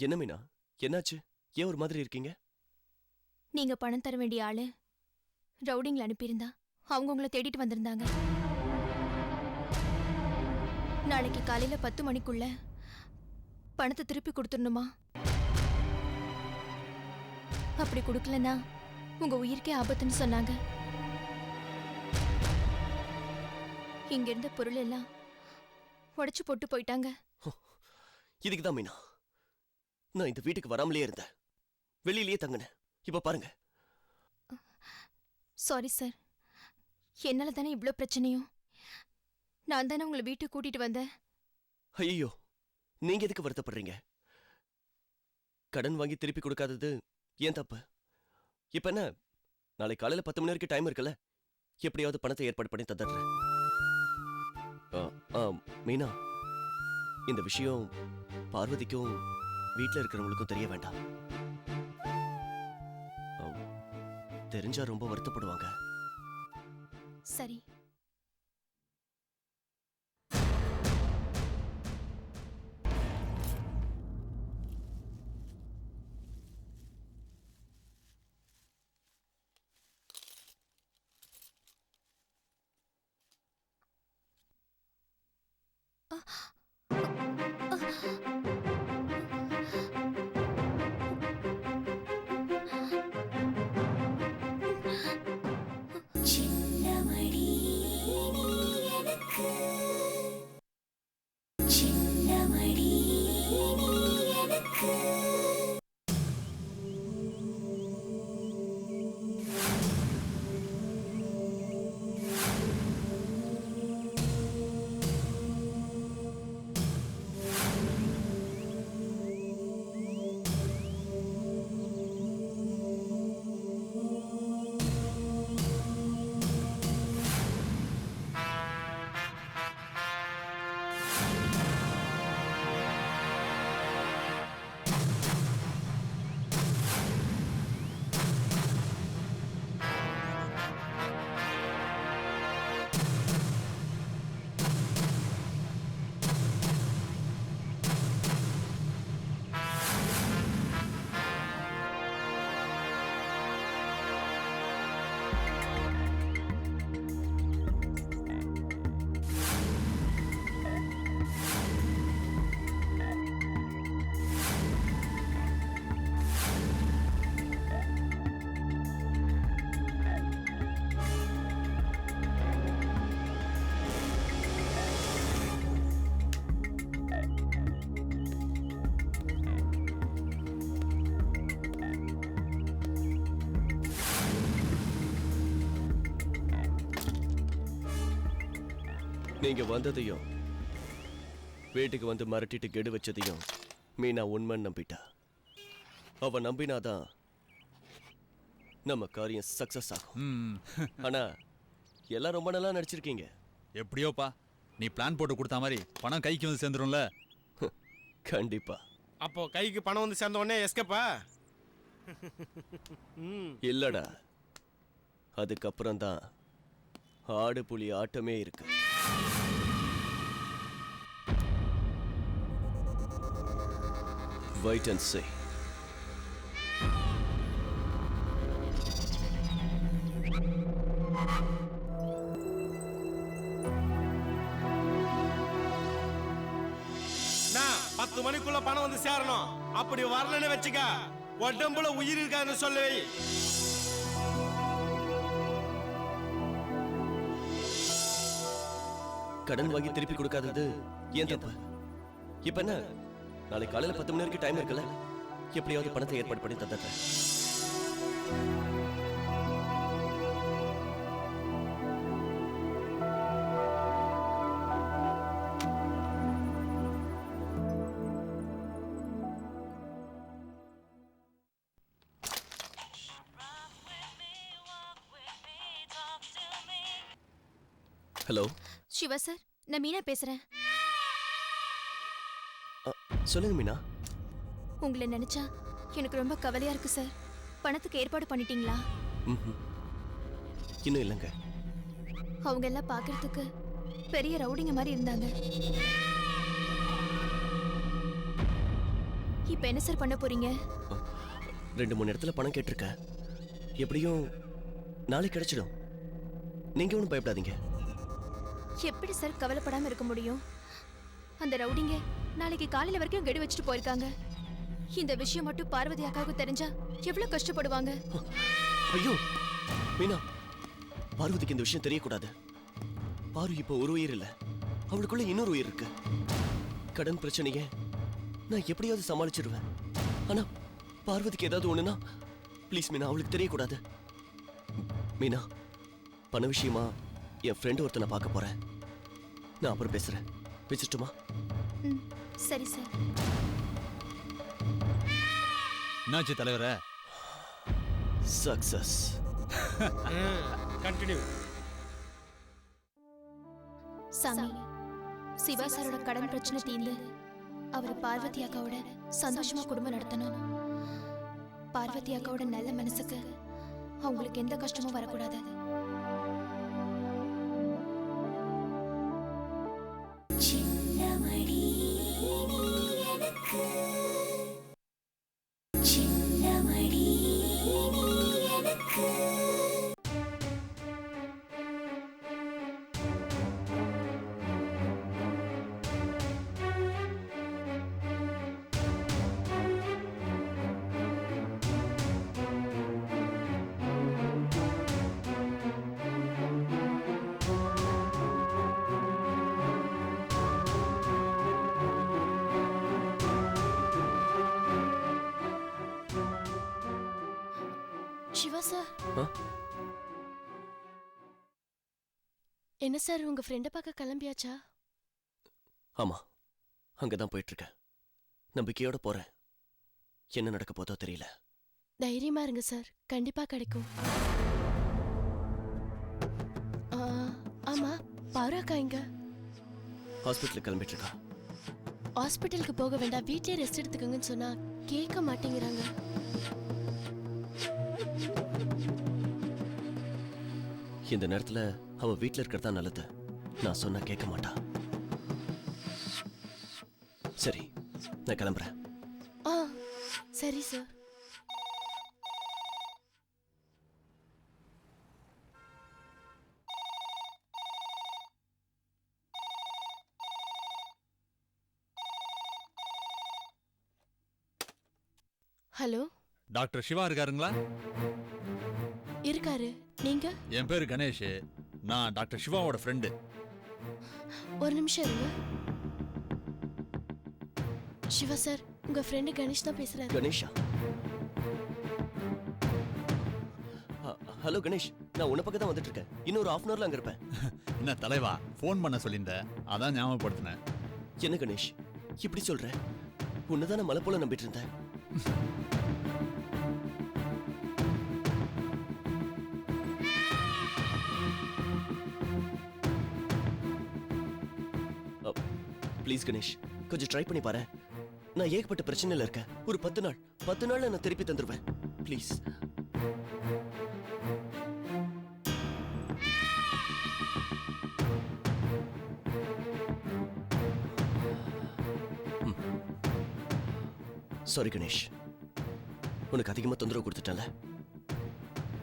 என்ன மீனா, என்னாச்சு? ஏன் ஒரு மாதிரி இருக்கீங்க? நீங்க பணம் தர வேண்டிய ஆளு ரவுடிங்களை அனுப்பியிருந்தா அவங்க உங்களை தேடிட்டு வந்திருந்தாங்க. நாளைக்கு காலையில 10 மணிக்குள்ள பணத்தை திருப்பி கொடுத்துடணுமா? அப்படி கொடுக்கலன்னா உங்க உயிருக்கே ஆபத்துன்னு சொன்னாங்க. இங்க இருந்த பொருள் எல்லாம் உடைச்சு போட்டு போயிட்டாங்க. இதுக்குதான் மீனா நான் இந்த வீட்டுக்கு வராமலே இருந்தேன். வெளியிலேயே தங்கினேன். இப்ப பாருங்க. சாரி சார், என்னால தானே இவ்ளோ பிரச்சனையும். நான் தானே உங்களை வீட்டுக்கு கூட்டிட்டு வந்தேன். ஐயோ, நீங்க எதுக்கு வருத்தப்படுறீங்க? கடன் வாங்கி திருப்பி கொடுக்காதது ஏன் தப்பு? இப்ப என்ன, நாளை காலையில 10 மணி வரைக்கும் டைம் இருக்குல்ல, எப்படியாவது பணத்தை ஏற்பாடு பண்ணி தந்துடுறேன். மீனா, இந்த விஷயம் பார்வதிக்கும் வீட்டில் இருக்கிறவங்களுக்கும் தெரிய வேண்டாம். தெரிஞ்சா ரொம்ப வருத்தப்படுவாங்க. சரி. நீங்க வந்ததையும் வீட்டுக்கு வந்து மிரட்டிட்டு கெடு வச்சதையும் மீனா உண்மைன்னு நம்பிட்டா. அவ நம்பினாதான் நம்ம காரியம் சக்சஸ் ஆகும். ஆனா எல்லாம் ரொம்ப நல்லா நடிச்சிருக்கீங்க. எப்படியோப்பா, நீ பிளான் போட்டு கொடுத்த மாதிரி பணம் கைக்கு வந்து சேர்ந்துரும்ல? கண்டிப்பா. அப்போ கைக்கு பணம் வந்து சேர்ந்த உடனே எஸ்கேப்பா? இல்லடா, அதுக்கப்புறம் தான் ஆடு புலி ஆட்டமே இருக்கு. Wait and see. நான் 10 மணிக்குள்ள பணம் வந்து சேரணும். அப்படி வரலன்னு வச்சுக்க, உடம்புல உயிர் இருக்காதுன்னு சொல்லு. கடன் வாங்கி திருப்பி கொடுக்காதது ஏன் தப்பு? இப்ப என்ன, நாளை காலையில 10 மணி வரைக்கும் டைம் இருக்குல்ல, எப்படியாவது பணத்தை ஏற்பாடு பண்ணி தந்துடுறேன். ஹலோ சிவா சார், நான் மீனா பேசுறேன். சொல்லுங்க மீனா. உங்களை நினைச்சா எனக்கு ரொம்ப கவலையா இருக்கு சார். பணத்துக்கு ஏற்பாடு பண்ணிட்டீங்களா? இன்னும் இல்லைங்க. அவங்க எல்லாம் பார்க்கறதுக்கு பெரிய ரவுடிங்க மாதிரி இருந்தாங்க. இப்ப என்ன சார் பண்ண போறீங்க? 2-3 இடத்துல பணம் கேட்டிருக்கேன். எப்படியும் நாளைக்கு கிடைச்சிடும். நீங்க ஒன்றும் பயப்படாதீங்க. எப்படி சார் கவலைப்படாம இருக்க முடியும்? அந்த ரவுடிங்க நாளைக்கு காலையில வரைக்கும் கெடு வச்சுட்டு போயிருக்காங்க. இந்த விஷயம் மட்டும் பார்வதி அக்காவுக்கு தெரிஞ்சா எவ்வளவு கஷ்டப்படுவாங்க. ஐயோ மீனா, பார்வதிக்கு இந்த விஷயம் தெரியக்கூடாது. பாரு இப்போ ஒரு உயிர் இல்ல, அவளுக்குள்ள இன்னொரு உயிர் இருக்கு. கடன் பிரச்சனையே நான் எப்படியாவது சமாளிச்சிருவேன். ஆனா பார்வதிக்கு ஏதாவது ஒண்ணுனா ப்ளீஸ் மீனா, அவளுக்கு தெரியக்கூடாது. மீனா, பண விஷயமா என் ஃப்ரெண்டு ஒருத்தனை பார்க்க போறேன். நான் அப்புறம் பேசுறேன். வச்சுட்டுமா? சரி சார். என்னாச்சு தலைவரே? சக்சஸ். கண்டினியூ. சாமி, சிவா சாரோட கடன் பிரச்சனை தீர்ந்து அவர் பார்வதி அக்காவோட சந்தோஷமா குடும்பம் நடத்தணும். பார்வதி அக்காவோட நல்ல மனசுக்கு அவங்களுக்கு எந்த கஷ்டமும் வரக்கூடாது. சிவா சார், என்ன சார் உங்க ஃப்ரெண்ட பார்க்க கிளம்பியாச்சா? ஆமா, அங்கதான் போயிட்டு இருக்கேன். நம்பிக்கையோட போறேன். என்ன நடக்க போதோ தெரியல. தைரியமா இருங்க சார், கண்டிப்பா கிடைக்கும். ஆமா, பாராக்கா எங்க? ஹாஸ்பிட்டலுக்கு கிளம்பிட்டு இருக்கா. ஹாஸ்பிட்டலுக்கு போக வேண்டாம், வீட்லயே ரெஸ்ட் எடுத்துக்கங்கன்னு சொன்னா கேட்க மாட்டேங்கிறாங்க. இந்த நேரத்துல அவ வீட்ல இருக்கிறதா நல்லது. நான் சொன்னா கேட்க மாட்டா. சரி, நான் கிளம்புறேன். சரி சார். ஹலோ, டாக்டர் சிவா இருக்காருங்களா? இருக்காரு. நீங்க? என் பேரு கணேஷ். நான் டாக்டர் சிவாவோட ஃப்ரெண்டு. ஒரு நிமிஷம் இருங்க. சிவா சார், உங்க ஃப்ரெண்டு கணேஷ் தான் பேசுறாரு. கணேஷா? ஹலோ கணேஷ், நான் உன்ன பக்கம் தான் வந்துட்டு இருக்கேன். இன்னொரு 1/2 hourல அங்க இருப்பேன். என்ன தலைவா, ஃபோன் பண்ண சொல்லியிருந்தேன், அதான் ஞாபகப்படுத்தினேன். என்ன கணேஷ் இப்படி சொல்ற? உன்னதான் நான் மலை போல நம்பிட்டு இருந்தேன். ப்ளீஸ் கணேஷ், கொஞ்சம் ட்ரை பண்ணி பாரு. நான் ஏகப்பட்ட பிரச்சனையில இருக்கேன். ஒரு 10 நாள்ல நான் திருப்பி தந்துருவேன். ப்ளீஸ். சாரி கணேஷ், உனக்கு அதிகமா தொந்தரவு கொடுத்துட்டேன்ல.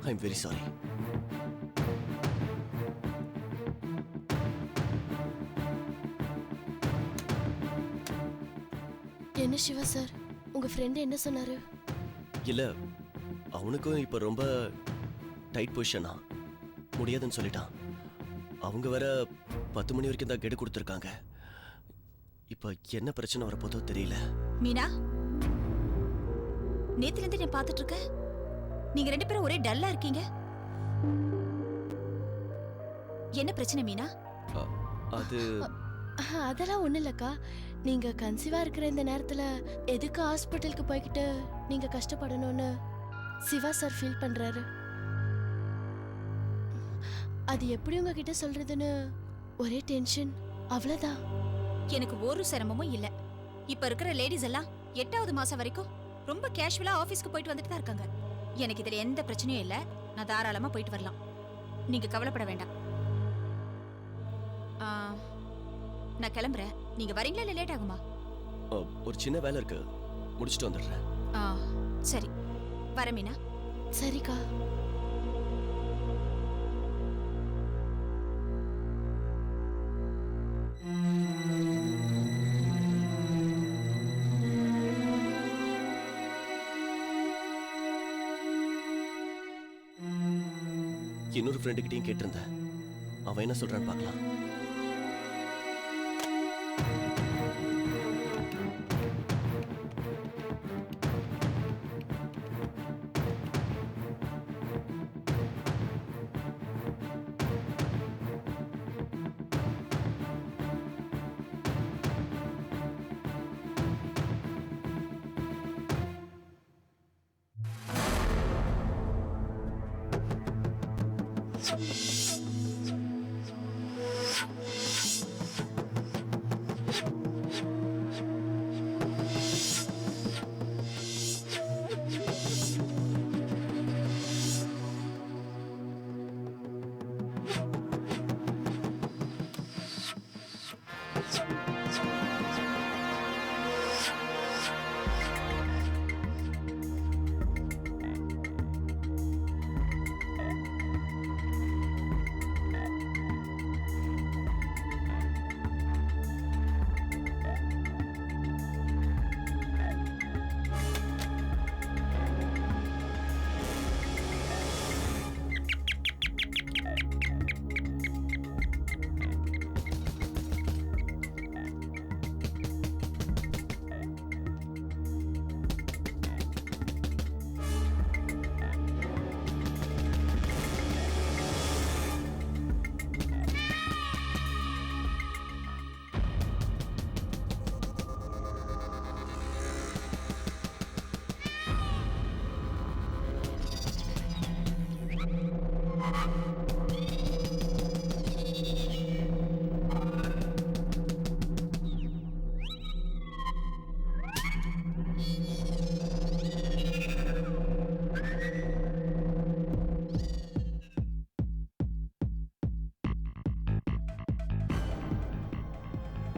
I am very sorry. என்ன சிவா சார், உங்க ஃப்ரெண்ட் என்ன சொன்னாரு? இல்ல, அவனுக்கும் இப்ப ரொம்ப டைட் பொசிஷனா, முடியாதுன்னு சொல்லிட்டான். அவங்க வேற 10 மணி வரைக்கும் தான் கெடு கொடுத்துருக்காங்க. இப்ப என்ன பிரச்சனை வரப்போதோ தெரியல. மீனா, நேத்துல இருந்து நான் பார்த்துட்டு இருக்கேன். நீங்க 2 பேரும் ஒரே டல்லா இருக்கீங்க. என்ன பிரச்சனை மீனா? அது அதெல்லாம் ஒண்ணு இல்லக்கா. நீங்க கன்சீவா இருக்கிற இந்த நேரத்துல எதுக்கு ஹாஸ்பிட்டலுக்கு போய்கிட்டு நீங்க கஷ்டப்படணும்னு சிவா சார் ஃபீல் பண்றாரு. அது எப்படி உங்ககிட்ட சொல்றதுன்னு ஒரே டென்ஷன், அவ்வளவுதான். எனக்கு ஒரு சிரமமும் இல்ல. இப்ப இருக்கிற லேடிஸ் எல்லாம் 8வது மாசம் வரைக்கும் ரொம்ப கேஷுவலா ஆபீஸ்க்கு போயிட்டு வந்துட்டு தான் இருக்காங்க. எனக்கு இதுல எந்த பிரச்சனையும் இல்ல. நான் தாராளமா போயிட்டு வரலாம். நீங்க கவலைப்பட வேண்டாம். நான் கிளம்புறேன். நீங்க வரீங்களா இல்ல லேட் ஆகுமா? ஒரு சின்ன வேலை இருக்கு, முடிச்சுட்டு வந்துடுறேன். ஆ சரி, வர மீனா. சரிக்கா. இன்னொரு ஃப்ரெண்டுகிட்டையும் கேட்டிருந்தேன். அவன் என்ன சொல்றான்னு பார்க்கலாம்.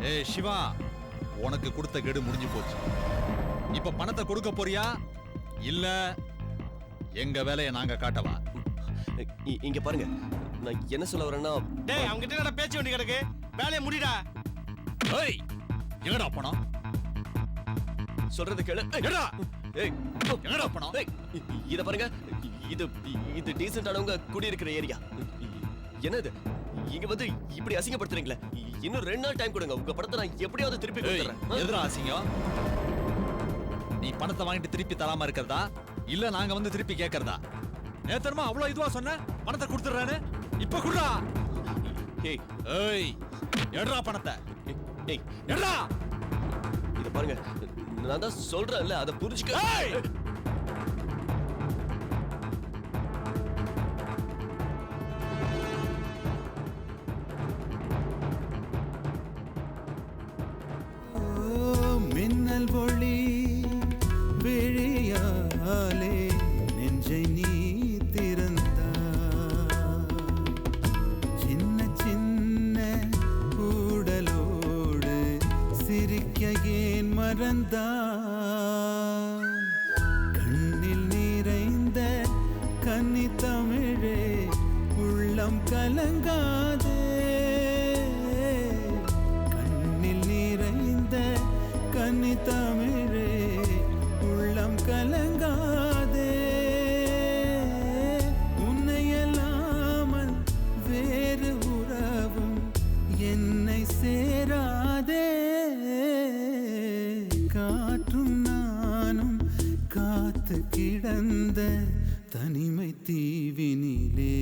ஏய் சிவா, உனக்கு கொடுத்த கெடு முடிஞ்சு போச்சு. இப்ப பணத்தை கொடுக்க போறியா இல்ல எங்க வேலையை நாங்க காட்டவா? இங்க பாருங்க, நான் என்ன சொல்ல வரேன்னா, டேய் அவங்க கிட்ட என்ன பேச்சு வேண்டி கிடக்கு? வேலையை முடிடா. ஏய் எங்கடா பணம்? சொல்றது கேளு. எங்கடா? ஏய் எங்கடா பணம்? ஏய், இத பாருங்க, இது இது டீசென்ட்டானவங்க குடியிருக்கிற ஏரியா. என்னது இங்க வந்து இப்படி அசிங்கப்படுத்துறீங்களே? இன்னும் 2 நாள் டைம் கொடுங்க, உங்க பணத்தை நான் எப்படியாவது திருப்பி கொடுத்துறேன். எதுடா அசிங்கம்? நீ பணத்தை வாங்கிட்டு திருப்பி தராம இருக்கிறதா இல்ல நாங்க வந்து திருப்பி கேட்கறதா? நேத்தரமா அவ்வளவு இதுவா சொன்ன பணத்தை கொடுத்துறானே, இப்ப குடுறா. ஏய் ஏய் எட்ரா பணத்தை. ஏய் எட்ரா. இத பாருங்க, நான் தான் சொல்றேன்ல, அதை புரிஞ்சுக்க. ஏய் மின்னல் ஒளி விழியாலே நெஞ்சை நீ திறந்தாய். சின்ன சின்ன ஊடலோடு சிரிக்க ஏன் மறந்தாய்? கண்ணில் நிறைந்த கன்னி தமிழே உள்ளம் கலங்காதே. கண்ணில் நிறைந்த கன்னி தமிழே உள்ளம் கலங்காதே. உன்னையல்லாமல் வேறு உறவும் என்னை சேராதே. காற்றும் நானும் காத்து கிடந்த தனிமை தீவினிலே